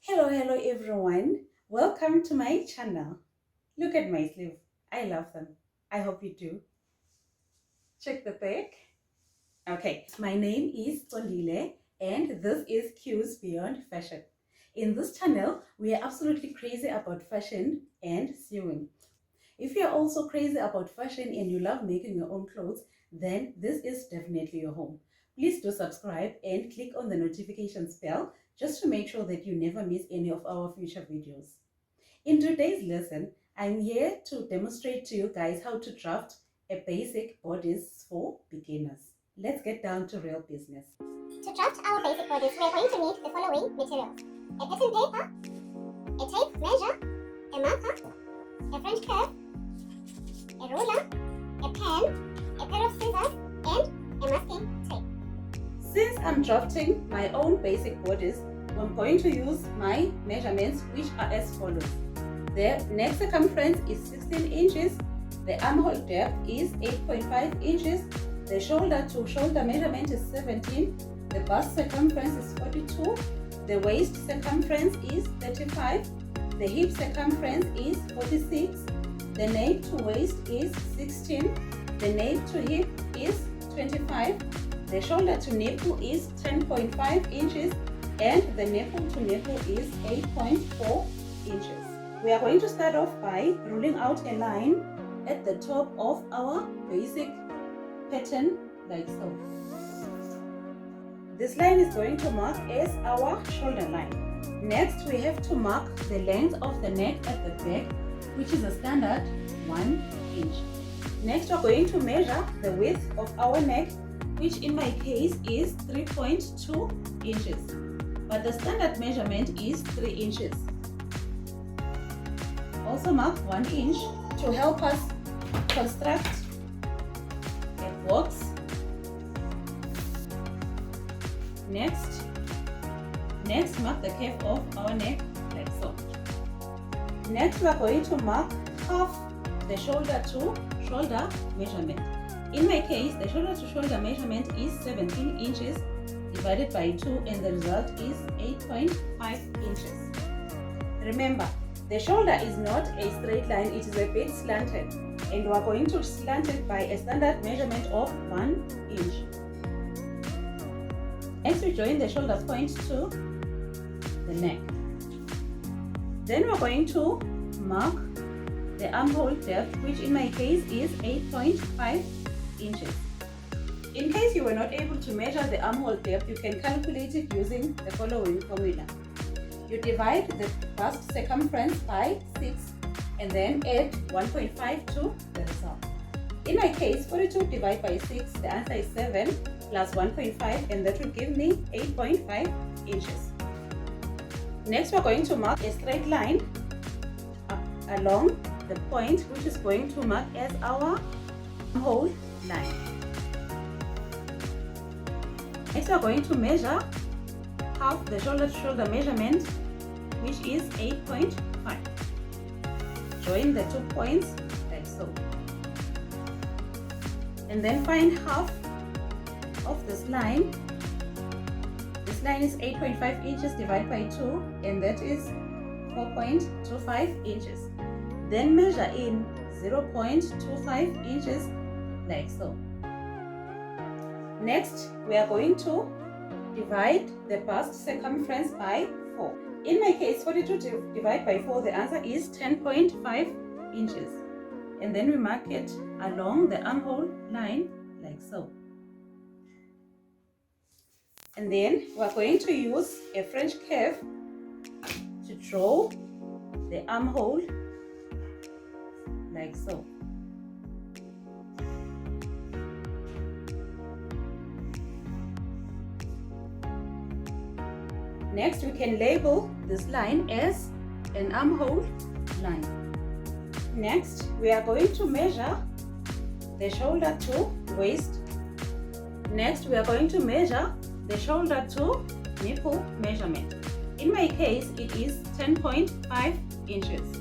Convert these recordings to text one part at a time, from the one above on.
Hello everyone. Welcome to my channel. Look at my sleeve. I love them. I hope you do. Check the back. Okay, my name is Tolile and this is Q's Beyond Fashion. In this channel, we are absolutely crazy about fashion and sewing. If you are also crazy about fashion and you love making your own clothes, then this is definitely your home. Please do subscribe and click on the notifications bell just to make sure that you never miss any of our future videos. In today's lesson, I'm here to demonstrate to you guys how to draft a basic bodice for beginners. Let's get down to real business. To draft our basic bodice, we are going to need the following materials: a pattern paper, a tape measure, a marker, a French curve, a ruler, a pen, a pair of scissors, and a masking tape. Since I'm drafting my own basic bodice, I'm going to use my measurements, which are as follows. The neck circumference is 16 inches, the armhole depth is 8.5 inches, the shoulder to shoulder measurement is 17, the bust circumference is 42, the waist circumference is 35, the hip circumference is 46, the nape to waist is 16, the nape to hip is 25, the shoulder to nipple is 10.5 inches, and the nipple to nipple is 8.4 inches. We are going to start off by ruling out a line at the top of our basic pattern like so. This line is going to mark as our shoulder line. Next, we have to mark the length of the neck at the back, which is a standard 1 inch. Next, we're going to measure the width of our neck, which in my case is 3.2 inches. But the standard measurement is 3 inches. Also mark 1 inch to help us construct a box. Next mark the curve of our neck like so. Next we are going to mark half the shoulder to shoulder measurement. In my case, the shoulder to shoulder measurement is 17 inches divided by 2, and the result is 8.5 inches. Remember, the shoulder is not a straight line, it is a bit slanted, and we are going to slant it by a standard measurement of 1 inch. Next, we join the shoulder point to the neck. Then we are going to mark the armhole depth, which in my case is 8.5 inches. In case you were not able to measure the armhole depth, you can calculate it using the following formula. You divide the bust circumference by 6 and then add 1.5 to the result. In my case, 42 divided by 6, the answer is 7 plus 1.5, and that will give me 8.5 inches. Next, we're going to mark a straight line along the point, which is going to mark as our armhole line. Next, we are going to measure half the shoulder to shoulder measurement, which is 8.5. Join the 2 points like so. And then find half of this line. This line is 8.5 inches divided by 2, and that is 4.25 inches. Then measure in 0.25 inches like so. Next, we are going to divide the bust circumference by 4. In my case, 42 divided by 4, the answer is 10.5 inches. And then we mark it along the armhole line like so. And then we are going to use a French curve to draw the armhole like so. Next, we can label this line as an armhole line. Next, we are going to measure the shoulder to waist. Next, we are going to measure the shoulder to nipple measurement. In my case, it is 10.5 inches.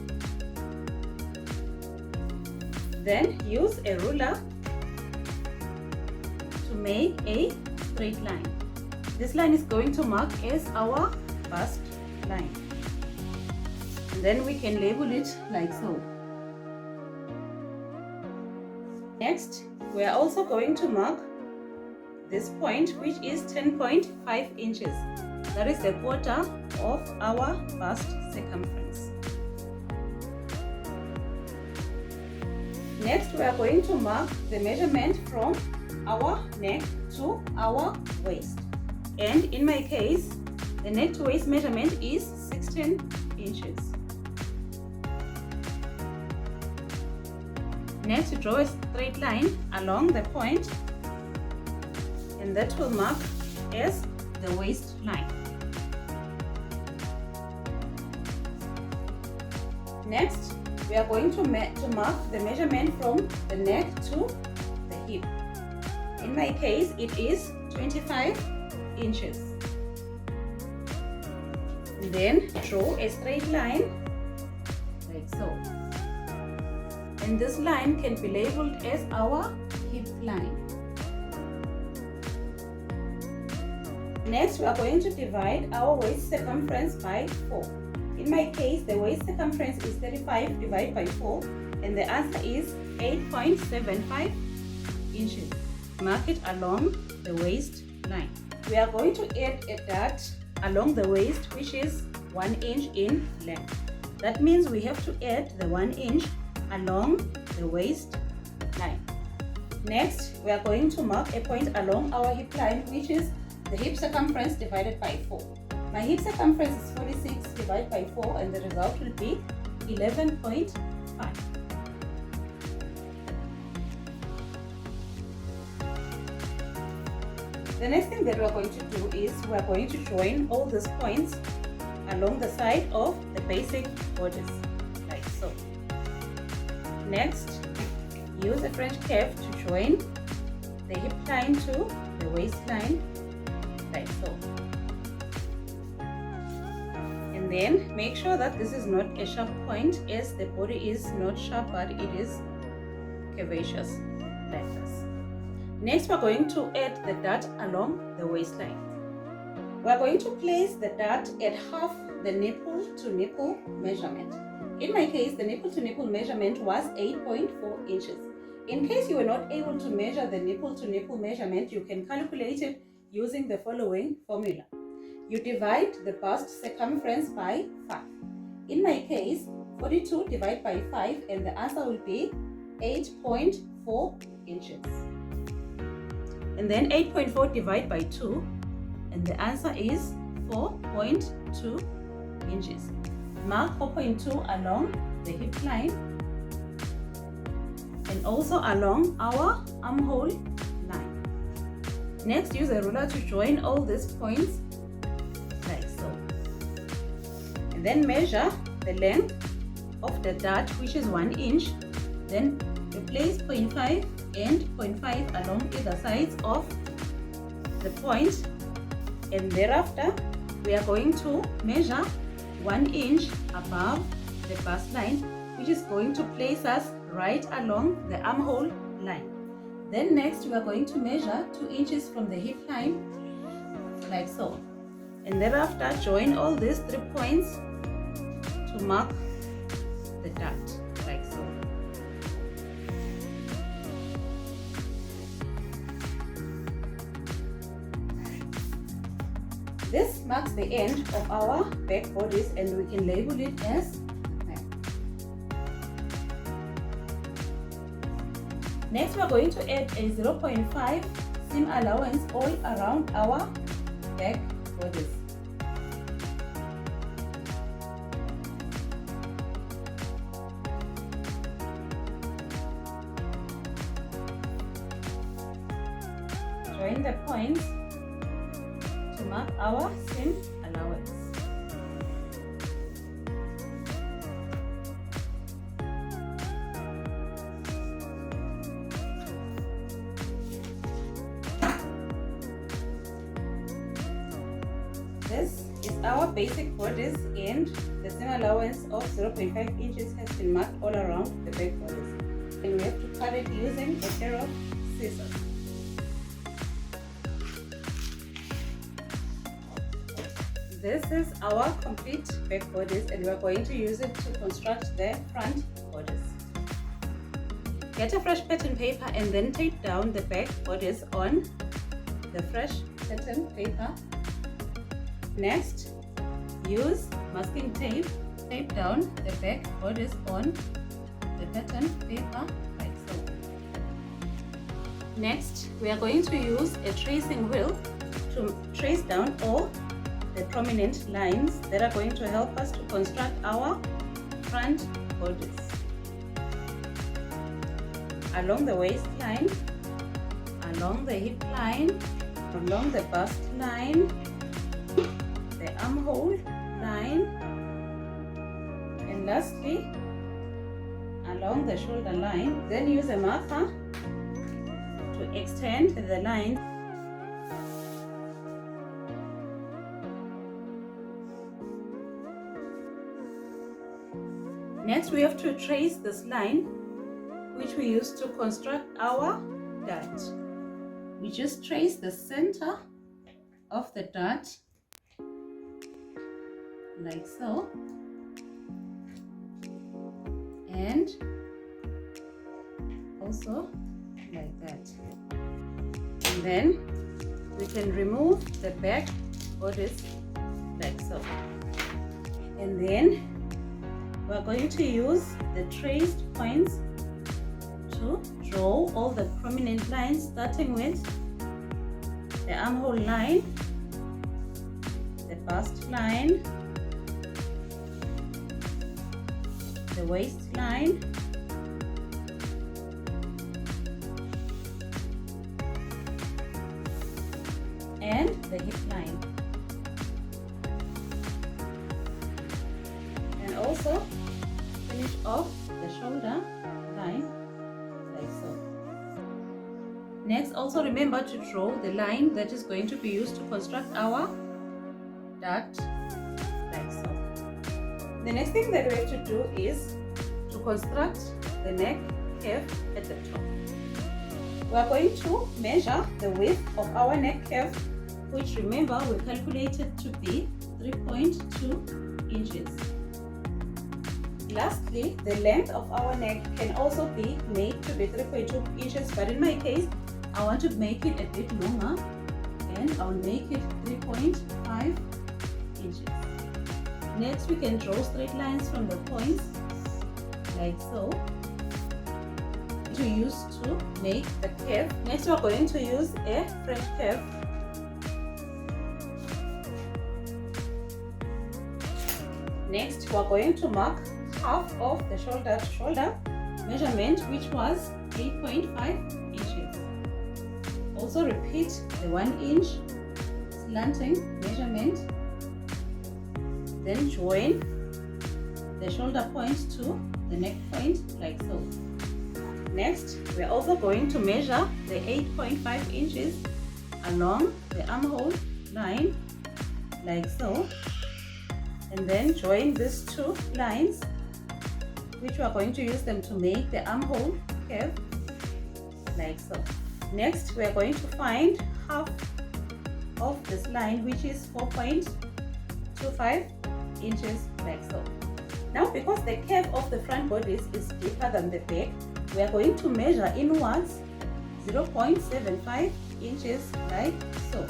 Then use a ruler to make a straight line. This line is going to mark as our bust line. And then we can label it like so. Next, we are also going to mark this point, which is 10.5 inches. That is the quarter of our bust circumference. Next, we are going to mark the measurement from our neck to our waist. And in my case, the neck to waist measurement is 16 inches. Next, draw a straight line along the point, and that will mark as the waistline. Next, we are going to mark the measurement from the neck to the hip. In my case, it is 25 inches. And then draw a straight line like so. And this line can be labeled as our hip line. Next, we are going to divide our waist circumference by 4. In my case, the waist circumference is 35 divided by 4, and the answer is 8.75 inches. Mark it along the waist line. We are going to add a dot along the waist, which is 1 inch in length. That means we have to add the 1 inch along the waist line. Next, we are going to mark a point along our hip line, which is the hip circumference divided by 4. My hip circumference is 46 divided by 4, and the result will be 11.5. The next thing that we are going to do is we are going to join all these points along the side of the basic bodice, like so. Next, use a French curve to join the hip line to the waistline, like so. And then make sure that this is not a sharp point, as the body is not sharp but it is curvaceous, like this. Next, we are going to add the dart along the waistline. We are going to place the dart at half the nipple to nipple measurement. In my case, the nipple to nipple measurement was 8.4 inches. In case you were not able to measure the nipple to nipple measurement, you can calculate it using the following formula. You divide the bust circumference by 5. In my case, 42 divided by 5, and the answer will be 8.4 inches. And then 8.4 divided by 2, and the answer is 4.2 inches. Mark 4.2 along the hip line and also along our armhole line. Next, use a ruler to join all these points like so. And then measure the length of the dart, which is 1 inch. Then you place 0.5 and 0.5 along either sides of the point, and thereafter we are going to measure 1 inch above the bust line, which is going to place us right along the armhole line. Then next we are going to measure 2 inches from the hip line like so, and thereafter join all these 3 points to mark the dart like so. This marks the end of our back bodice, and we can label it as neck. Next, we are going to add a 0.5 seam allowance all around our back bodice. Join the points to mark our seam allowance. This is our basic bodice, and the seam allowance of 0.5 inches has been marked all around the back bodice. And we have to cut it using a pair of scissors. This is our complete back bodice, and we're going to use it to construct the front bodice. Get a fresh pattern paper and then tape down the back bodice on the fresh pattern paper. Next, use masking tape. Tape down the back bodice on the pattern paper like so. Next, we are going to use a tracing wheel to trace down all the prominent lines that are going to help us to construct our front bodice. Along the waistline, along the hip line, along the bust line, the armhole line, and lastly along the shoulder line. Then use a marker to extend the line. Next, we have to trace this line which we use to construct our dart. We just trace the center of the dart like so, and also like that. And then we can remove the back bodice like so. And then we're going to use the traced points to draw all the prominent lines, starting with the armhole line, the bust line, the waistline, and the hip line, and also finish off the shoulder line like so. Next, also remember to draw the line that is going to be used to construct our dart like so. The next thing that we have to do is to construct the neck curve at the top. We are going to measure the width of our neck curve, which remember we calculated to be 3.2 inches. Lastly, the length of our neck can also be made to be 3.2 inches, but in my case, I want to make it a bit longer, and I'll make it 3.5 inches. Next, we can draw straight lines from the points like so to use to make the curve. Next, we're going to use a French curve. Next, we're going to mark half of the shoulder to shoulder measurement, which was 8.5 inches. Also repeat the 1 inch slanting measurement. Then join the shoulder point to the neck point like so. Next, we're also going to measure the 8.5 inches along the armhole line like so, and then join these two lines, which we are going to use them to make the armhole curve like so. Next, we are going to find half of this line, which is 4.25 inches like so. Now, because the curve of the front bodice is deeper than the back, we are going to measure inwards 0.75 inches like so.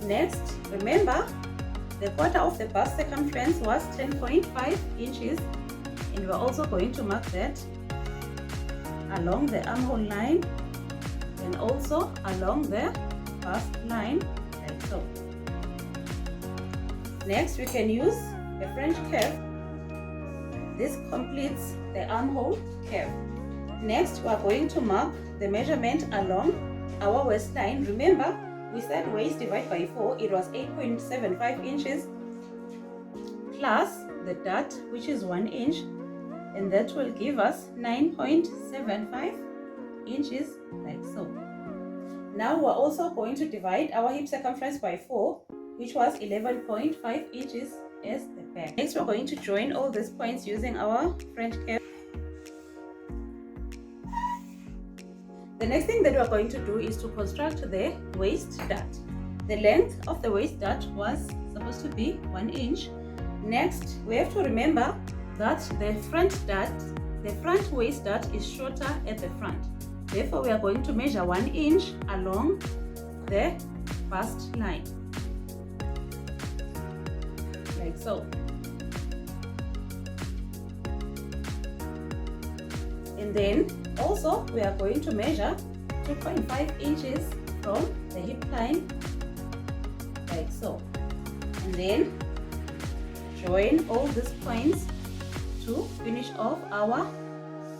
Next, remember the quarter of the bust circumference was 10.5 inches, and we're also going to mark that along the armhole line and also along the bust line like so. Next, we can use a French curve. This completes the armhole curve. Next, we are going to mark the measurement along our waistline. Remember, we said waist divided by 4, it was 8.75 inches plus the dart, which is 1 inch, and that will give us 9.75 inches like so. Now we're also going to divide our hip circumference by 4, which was 11.5 inches as the back. Next, we're going to join all these points using our French curve. The next thing that we're going to do is to construct the waist dart. the length of the waist dart was supposed to be 1 inch. Next, we have to remember that the front waist dart is shorter at the front. Therefore, we are going to measure 1 inch along the bust line, like so. And then also we are going to measure 2.5 inches from the hip line, like so. And then join all these points to finish off our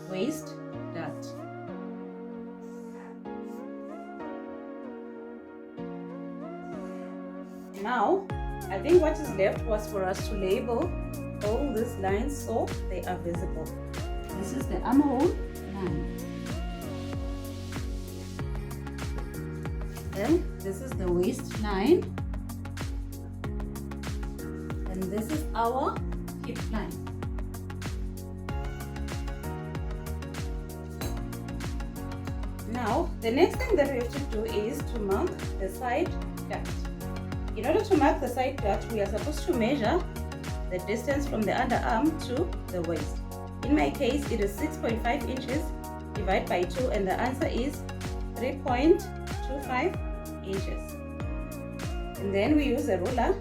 waist dart. Now, I think what is left was for us to label all these lines so they are visible. This is the armhole line. Then this is the waist line. And this is our hip line. Now, the next thing that we have to do is to mark the side dart. In order to mark the side dart, we are supposed to measure the distance from the underarm to the waist. In my case, it is 6.5 inches divided by 2, and the answer is 3.25 inches. And then we use a ruler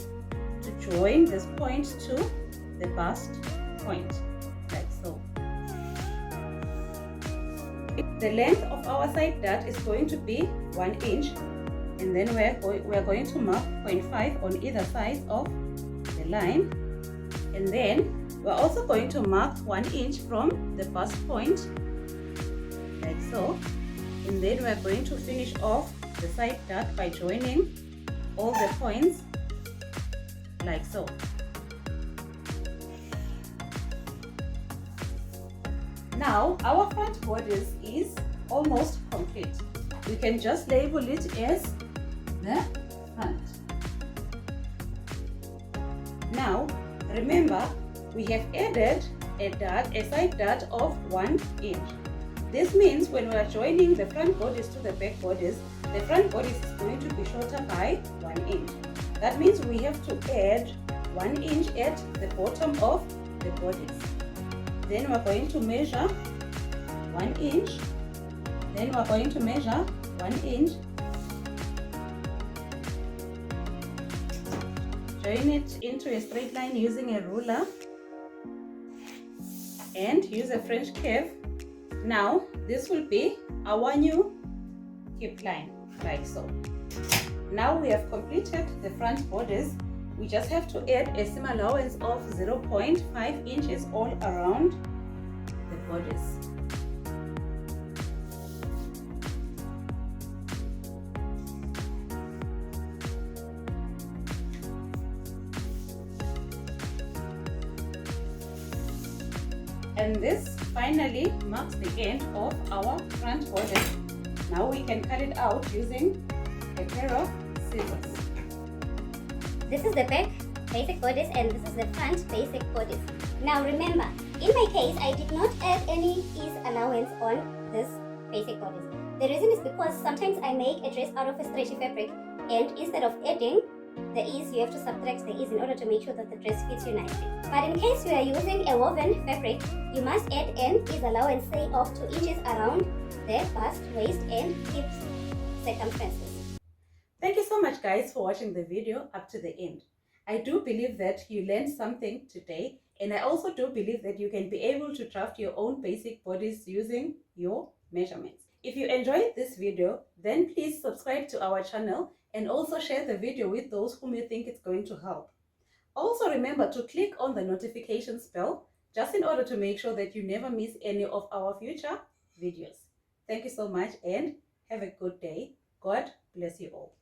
to join this point to the bust point, like so. The length of our side dart is going to be 1 inch, and then we are going to mark 0.5 on either side of the line, and then we're also going to mark 1 inch from the bust point, like so. And then we're going to finish off the side dart by joining all the points, like so. Now our front bodice is almost complete. We can just label it as the front. Now remember, we have added a side dart of 1 inch. This means when we are joining the front bodice to the back bodice, the front bodice is going to be shorter by 1 inch. That means we have to add 1 inch at the bottom of the bodice. Then we're going to measure 1 inch. Then we're going to measure 1 inch. Join it into a straight line using a ruler and use a French curve. Now this will be our new hip line, like so. Now we have completed the front bodice. We just have to add a seam allowance of 0.5 inches all around the bodice. And this finally marks the end of our front bodice. Now we can cut it out using a pair of scissors. This is the back basic bodice and this is the front basic bodice. Now remember, in my case, I did not add any ease allowance on this basic bodice. The reason is because sometimes I make a dress out of a stretchy fabric, and instead of adding the ease, you have to subtract the ease in order to make sure that the dress fits you nicely. But in case you are using a woven fabric, you must add an ease allowance, say of 2 inches around the bust, waist and hip circumferences. Thank you so much guys for watching the video up to the end. I do believe that you learned something today, and I also do believe that you can be able to draft your own basic bodice using your measurements. If you enjoyed this video, then please subscribe to our channel and also share the video with those whom you think it's going to help. Also remember to click on the notifications bell just in order to make sure that you never miss any of our future videos. Thank you so much and have a good day. God bless you all.